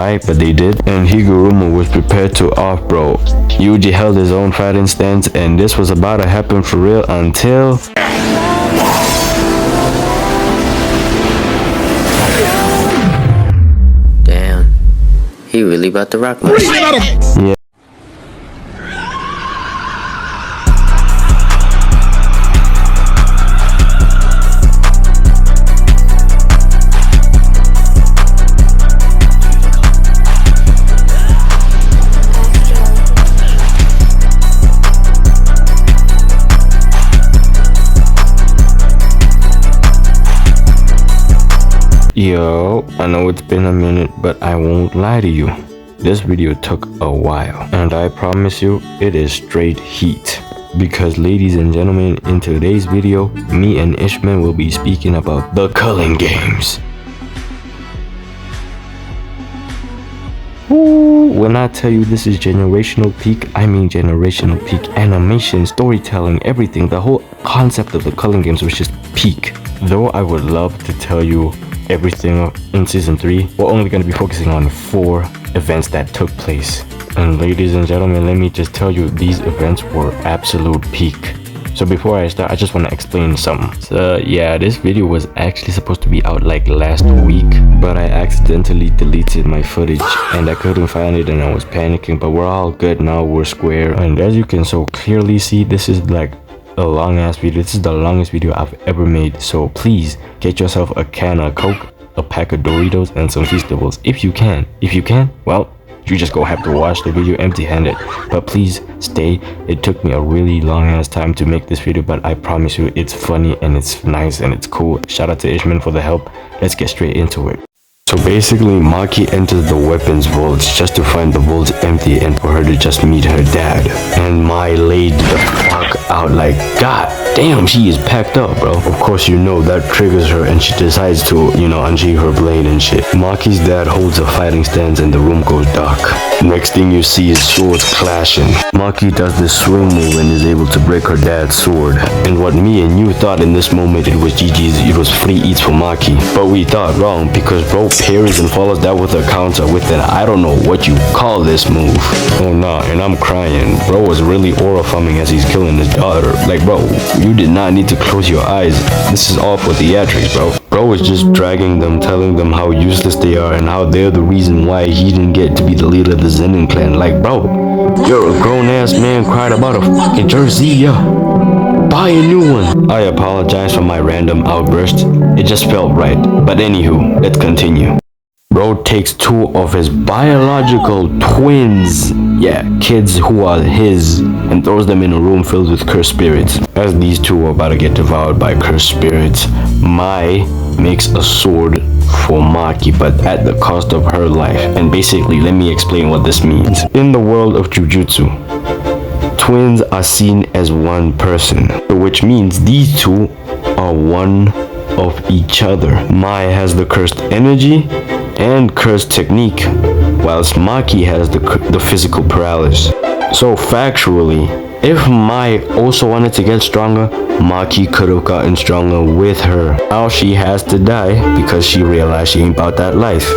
But they did, and Higuruma was prepared to off, bro. Yuji held his own fighting stance, and this was about to happen for real until... Damn, he really about to rock me. Yeah. Yo, I know it's been a minute, but I won't lie to you. This video took a while, and I promise you, it is straight heat. Because ladies and gentlemen, in today's video, me and Ishman will be speaking about the Culling Games. Ooh, when I tell you this is generational peak, I mean generational peak. Animation, storytelling, everything. The whole concept of the Culling Games was just peak. Though I would love to tell you everything in season 3, we're only going to be focusing on 4 events that took place. And ladies and gentlemen, let me just tell you, these events were absolute peak. So before I start, I just want to explain something. So yeah, this video was actually supposed to be out like last week, but I accidentally deleted my footage and I couldn't find it and I was panicking, but we're all good now, we're square. And as you can so clearly see, this is like a long ass video. This is the longest video I've ever made, so please get yourself a can of Coke, a pack of Doritos, and some Feastables if you can. If you can, well, you just go have to watch the video empty-handed, but please stay. It took me a really long ass time to make this video, but I promise you it's funny and it's nice and it's cool. Shout out to Ishman for the help. Let's get straight into it. So basically, Maki enters the weapons vaults just to find the vaults empty and for her to just meet her dad. And Mai laid the fuck out like, god damn, she is packed up, bro. Of course, you know that triggers her and she decides to, unsheath her blade and shit. Maki's dad holds a fighting stance and the room goes dark. Next thing you see is swords clashing. Maki does this swing move and is able to break her dad's sword. And what me and you thought in this moment, it was GG's, it was free eats for Maki. But we thought wrong because bro parries and follows that with a counter with an I don't know what you call this move. Oh nah, and I'm crying. Bro was really aura farming as he's killing his daughter. Like bro, you did not need to close your eyes. This is all for theatrics, bro. Bro was just dragging them, telling them how useless they are and how they're the reason why he didn't get to be the leader of the Zenin clan. Like bro, you're a grown ass man cried about a fucking jersey, yeah. Buy a new one. I apologize for my random outburst. It just felt right. But anywho, let's continue. Bro takes 2 of his biological twins, kids who are his, and throws them in a room filled with cursed spirits. As these 2 are about to get devoured by cursed spirits, Mai makes a sword for Maki, but at the cost of her life. And basically, let me explain what this means. In the world of Jujutsu, twins are seen as one person, which means these 2 are one of each other. Mai has the cursed energy and cursed technique, whilst Maki has the physical paralysis. So factually, if Mai also wanted to get stronger, Maki could have gotten stronger with her. Now she has to die because she realized she ain't about that life.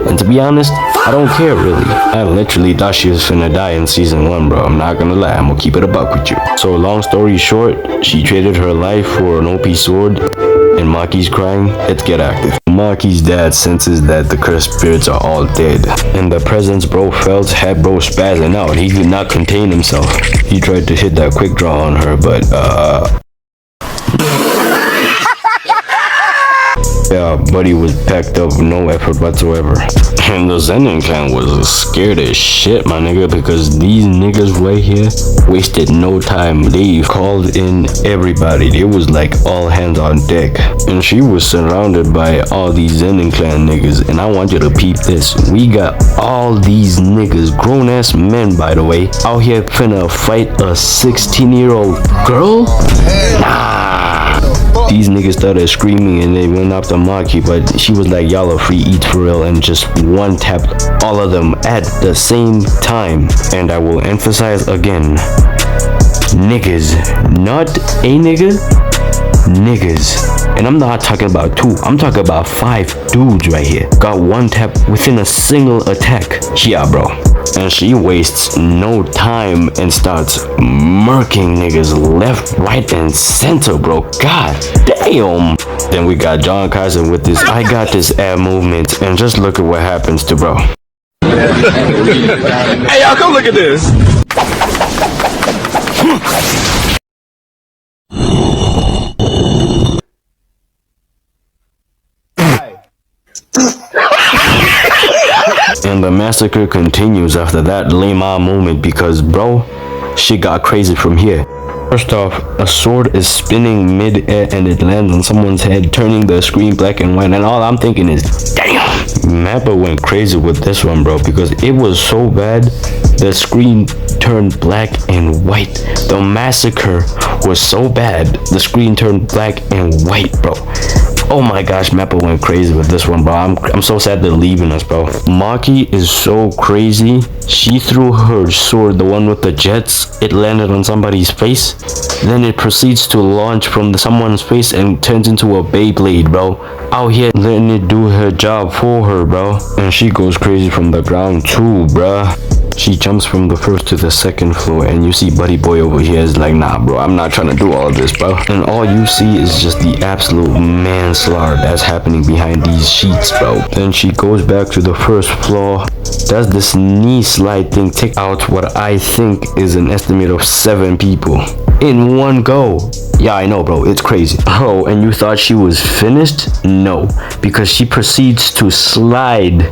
And to be honest, I don't care really. I literally thought she was finna die in season 1, bro. I'm not gonna lie, I'm gonna keep it a buck with you. So long story short, she traded her life for an OP sword, and Maki's crying. Let's get active. Maki's dad senses that the cursed spirits are all dead, and the presence bro felt had bro spazzing out. He could not contain himself. He tried to hit that quick draw on her, but yeah, buddy was packed up with no effort whatsoever. And the Zenin clan was scared as shit, my nigga, because these niggas right here wasted no time. They called in everybody. It was like all hands on deck. And she was surrounded by all these Zenin clan niggas. And I want you to peep this. We got all these niggas, grown ass men by the way, out here finna fight a 16-year-old girl? Nah. These niggas started screaming and they went after Maki, but she was like, y'all are free eats for real, and just one tapped all of them at the same time. And I will emphasize again, niggas, not a nigga, niggas. And I'm not talking about 2, I'm talking about 5 dudes right here. Got 1 tap within a single attack. Yeah, bro. And she wastes no time and starts murking niggas left, right, and center, bro. God damn. Then we got John Kaiser with this I got this ab movement, and just look at what happens to bro. Hey, y'all, come look at this. And the massacre continues after that lame moment because bro, shit got crazy from here. First off, a sword is spinning mid-air and it lands on someone's head, turning the screen black and white, and all I'm thinking is, damn! Mappa went crazy with this one, bro, because it was so bad, the screen turned black and white. The massacre was so bad, the screen turned black and white, bro. Oh my gosh, Mappa went crazy with this one, bro. I'm so sad they're leaving us, bro. Maki is so crazy. She threw her sword, the one with the jets. It landed on somebody's face. Then it proceeds to launch from someone's face and turns into a Beyblade, bro. Out here letting it do her job for her, bro. And she goes crazy from the ground too, bruh. She jumps from the first to the second floor, and you see Buddy Boy over here is like, nah bro, I'm not trying to do all of this, bro. And all you see is just the absolute manslaughter that's happening behind these sheets, bro. Then she goes back to the first floor, does this knee slide thing, take out what I think is an estimate of 7 people in one go. Yeah, I know, bro, it's crazy. Oh, and you thought she was finished? No, because she proceeds to skate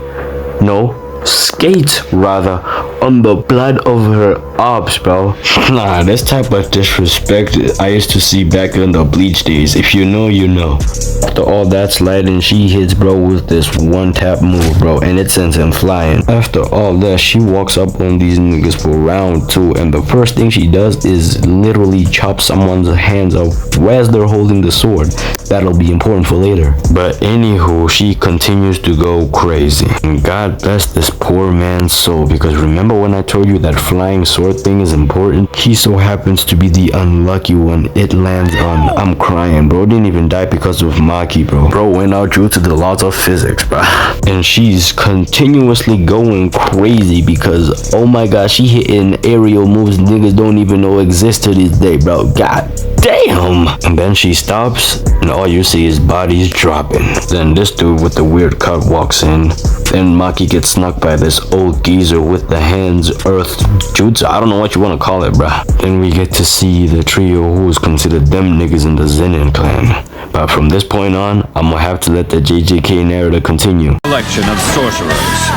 rather, on the blood of her ops, bro. Nah, this type of disrespect I used to see back in the Bleach days. If you know, you know. After all that sliding, she hits bro with this 1 tap move, bro, and it sends him flying. After all that, she walks up on these niggas for round 2, and the first thing she does is literally chop someone's hands off as they're holding the sword. That'll be important for later. But anywho, she continues to go crazy. And God bless this poor man's soul, because remember when I told you that flying sword thing is important? He so happens to be the unlucky one it lands on. I'm crying, bro. Didn't even die because of Maki, bro. Bro went out due to the laws of physics, bro. And she's continuously going crazy because, oh my gosh, she hitting aerial moves niggas don't even know exist to this day, bro. God damn. And then she stops, and all you see is bodies dropping. Then this dude with the weird cut walks in. Then Maki gets snuck by this old geezer with the hands earth jutsu. I don't know what you want to call it, bruh. Then we get to see the trio who is considered them niggas in the Zenin clan. But from this point on, I'm gonna have to let the JJK narrative continue. Collection of sorcerers.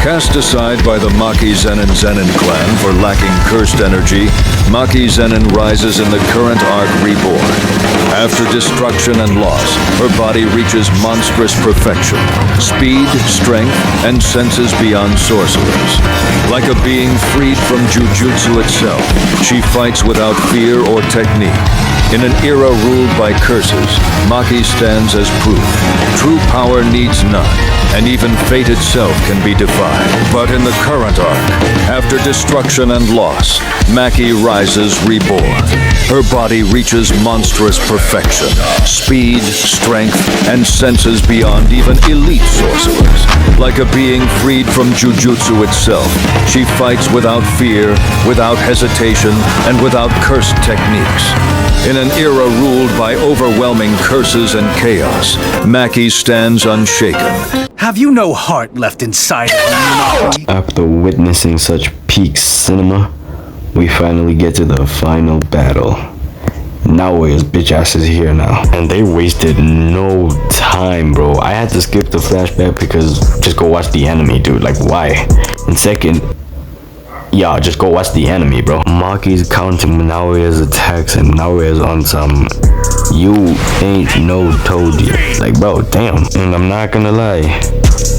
Cast aside by the Maki Zenin clan for lacking cursed energy, Maki Zenin rises in the current arc Reborn. After destruction and loss, her body reaches monstrous perfection, speed, strength, and senses beyond sorcerers. Like a being freed from jujutsu itself, she fights without fear or technique. In an era ruled by curses, Maki stands as proof. True power needs none, and even fate itself can be defied. But in the current arc, after destruction and loss, Maki rises reborn. Her body reaches monstrous perfection, speed, strength, and senses beyond even elite sorcerers. Like a being freed from jujutsu itself, she fights without fear, without hesitation, and without cursed techniques. In an era ruled by overwhelming curses and chaos, Maki stands unshaken. Have you no heart left inside of you? After witnessing such peak cinema, we finally get to the final battle. Naoya's bitch ass is here now. And they wasted no time, bro. I had to skip the flashback because just go watch the anime, dude. Like, why? And second, yeah, just go watch the anime, bro. Maki's counting Naoya's attacks and Naoya's on some you ain't no told you. Like, bro, damn. And I'm not gonna lie,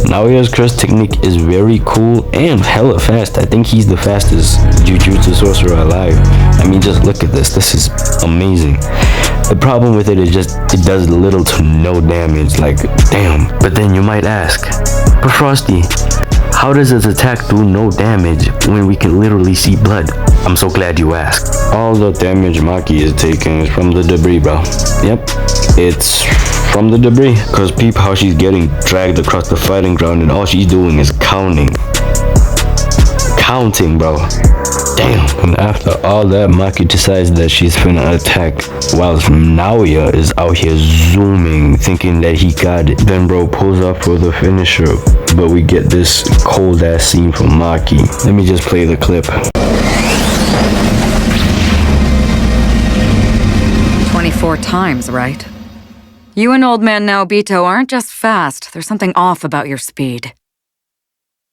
Naoya's curse technique is very cool and hella fast. I think he's the fastest jujutsu sorcerer alive. I mean, just look at this. This is amazing. The problem with it is just it does little to no damage. Like, damn. But then you might ask, but Frosty, How does his attack do no damage when we can literally see blood? I'm so glad you asked. All the damage Maki is taking is from the debris, bro. Yep, it's from the debris. Cause peep how she's getting dragged across the fighting ground and all she's doing is counting, bro. Damn. And after all that, Maki decides that she's finna attack, whilst Naoya is out here zooming, thinking that he got it. Then bro pulls up for the finisher, but we get this cold ass scene from Maki. Let me just play the clip. 24 times, right? You and old man Naobito aren't just fast, there's something off about your speed.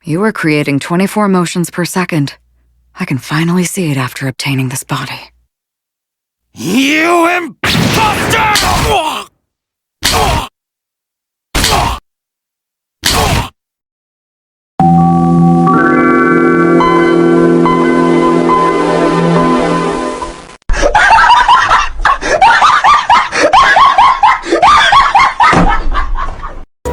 You were creating 24 motions per second. I can finally see it after obtaining this body. You imposter!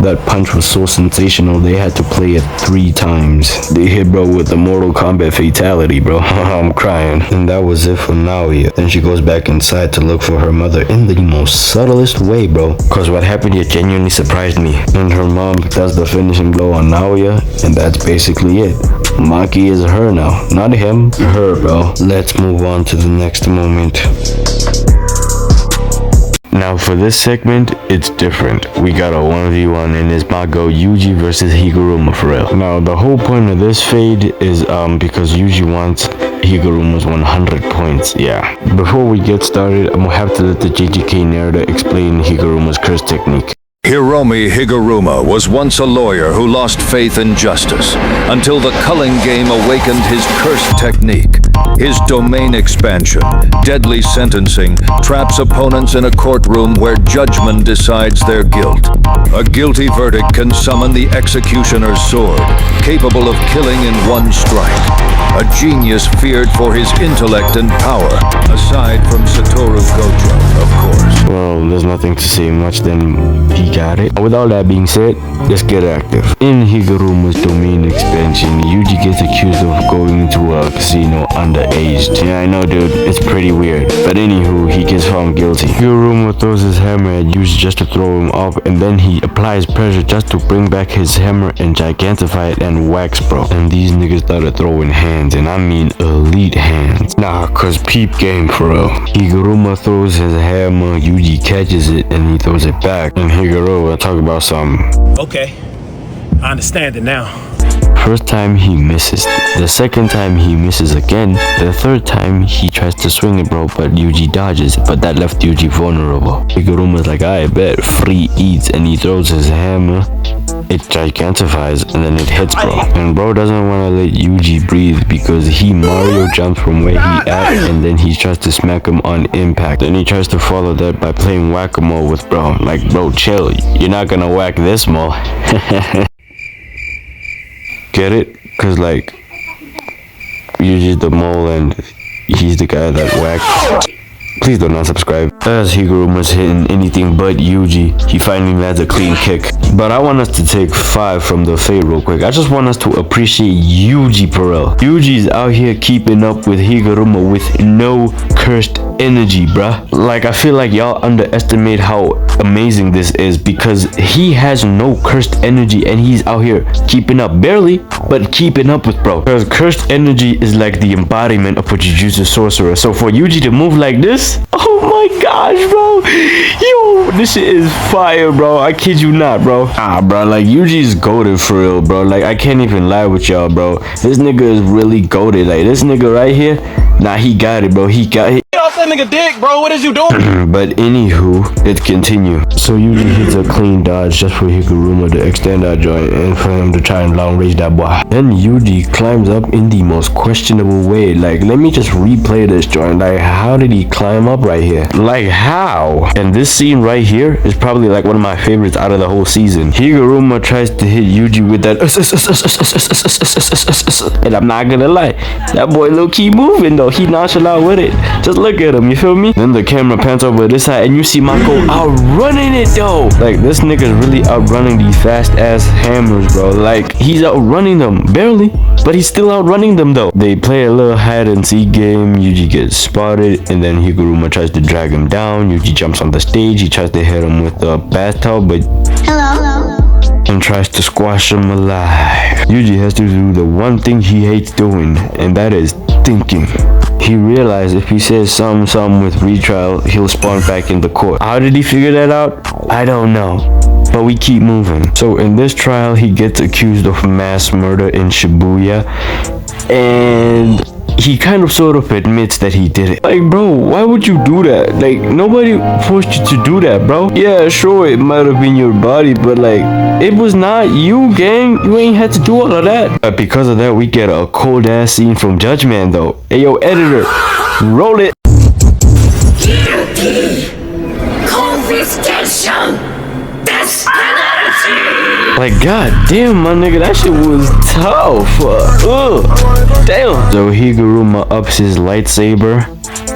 That punch was so sensational, they had to play it 3 times. They hit bro with the Mortal Kombat fatality, bro. I'm crying. And that was it for Naoya. Then she goes back inside to look for her mother in the most subtlest way, bro. Cause what happened here genuinely surprised me. And her mom does the finishing blow on Naoya, and that's basically it. Maki is her now, not him, her, bro. Let's move on to the next moment. Now for this segment, it's different. We got a 1v1 and it's Mago Yuji versus Higuruma for real. Now the whole point of this fade is because Yuji wants Higuruma's 100 points, yeah. Before we get started, I'm gonna have to let the JJK narrator explain Higuruma's curse technique. Hiromi Higuruma was once a lawyer who lost faith in justice until the Culling Game awakened his curse technique. His domain expansion, deadly sentencing, traps opponents in a courtroom where judgment decides their guilt. A guilty verdict can summon the executioner's sword, capable of killing in one strike. A genius feared for his intellect and power, aside from Satoru Gojo, of course. Well, there's nothing to say much, then he got it. With all that being said, let's get active. In Higuruma's domain expansion, Yuji gets accused of going to a casino underaged. Yeah, I know, dude, it's pretty weird. But anywho, he gets found guilty. Higuruma throws his hammer at Yuji just to throw him off, and then he applies pressure just to bring back his hammer and gigantify it and wax, bro. And these niggas started throwing hands, and I mean elite hands. Nah, cause peep game for real. Higuruma throws his hammer, Yuji catches it, and he throws it back. And Higuruma talk about something. Okay, I understand it now. First time he misses, the second time he misses again, the third time he tries to swing it, bro, but Yuji dodges, but that left Yuji vulnerable. Higuruma's like, I bet, free eats, and he throws his hammer. It gigantifies and then it hits bro. And bro doesn't want to let Yuji breathe because he Mario jumps from where he at and then he tries to smack him on impact. Then he tries to follow that by playing whack-a-mole with bro. Like bro, chill, you're not gonna whack this mole. Get it? Cause like Yuji's the mole and he's the guy that whacks. Please do not subscribe. As Higuruma's hitting anything but Yuji, he finally lands a clean kick. But I want us to take 5 from the fade real quick. I just want us to appreciate Yuji Perel. Yuji's out here keeping up with Higuruma with no cursed energy, bruh. Like, I feel like y'all underestimate how amazing this is because he has no cursed energy and he's out here keeping up. Barely, but keeping up with bro. Because cursed energy is like the embodiment of a Jujutsu sorcerer. So for Yuji to move like this, oh my gosh, bro. Yo, this shit is fire, bro. I kid you not, bro. Bro, like Yuji's goated for real, bro. Like, I can't even lie with y'all, bro. This nigga is really goated. Like, this nigga right here, nah, he got it, bro. He got it. Get off that nigga dick, bro. What is you doing? But anywho, let's continue. So Yuji hits a clean dodge just for Higuruma to extend that joint and for him to try and long range that boy. Then Yuji climbs up in the most questionable way. Like, let me just replay this joint. Like, how did he climb up right here? Like, how? And this scene right here is probably like one of my favorites out of the whole season. Higuruma tries to hit Yuji with that and I'm not gonna lie, that boy low-key moving though. He nonchalant with it. Just look at him. him, you feel me? Then the camera pans over this side and you see Mako outrunning it though. Like this nigga's really outrunning these fast ass hammers, bro. Like he's outrunning them, barely, but he's still outrunning them though. They play a little hide and seek game. Yuji gets spotted and then Higuruma tries to drag him down. Yuji jumps on the stage. He tries to hit him with a bathtub, but and tries to squash him alive. Yuji has to do the one thing he hates doing, and that is thinking. He realized if he says something with retrial, he'll spawn back in the court. How did he figure that out? I don't know. But we keep moving. So in this trial, he gets accused of mass murder in Shibuya, and he kind of sort of admits that he did it. Like, bro, why would you do that? Like, nobody forced you to do that, bro. Yeah, sure, it might have been your body, but like, it was not you, gang. You ain't had to do all of that. But because of that, we get a cold ass scene from Judgment, though. Hey, yo, editor, roll it. Confiscation! Like, god damn, my nigga, that shit was tough. Damn. So Higuruma ups his lightsaber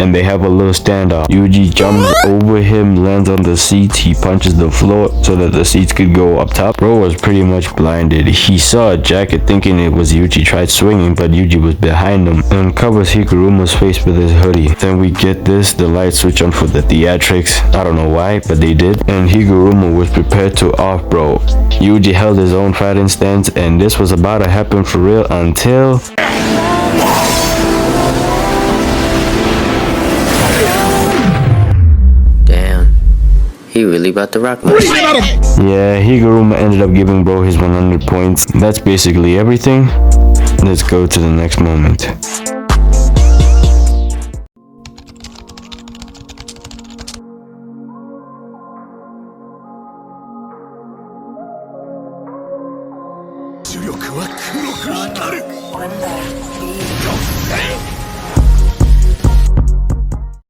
and they have a little standoff. Yuji jumps over him, lands on the seats. He punches the floor so that the seats could go up top. Bro was pretty much blinded. He saw a jacket thinking it was Yuji, tried swinging, but Yuji was behind him and covers Higuruma's face with his hoodie. Then we get this, the light switch on for the theatrics. I don't know why, but they did. And Higuruma was prepared to off, bro. Yuji held his own fighting stance and this was about to happen for real until... He really about to rock my shit. Yeah, Higuruma ended up giving bro his 100 points. That's basically everything. Let's go to the next moment. When that beat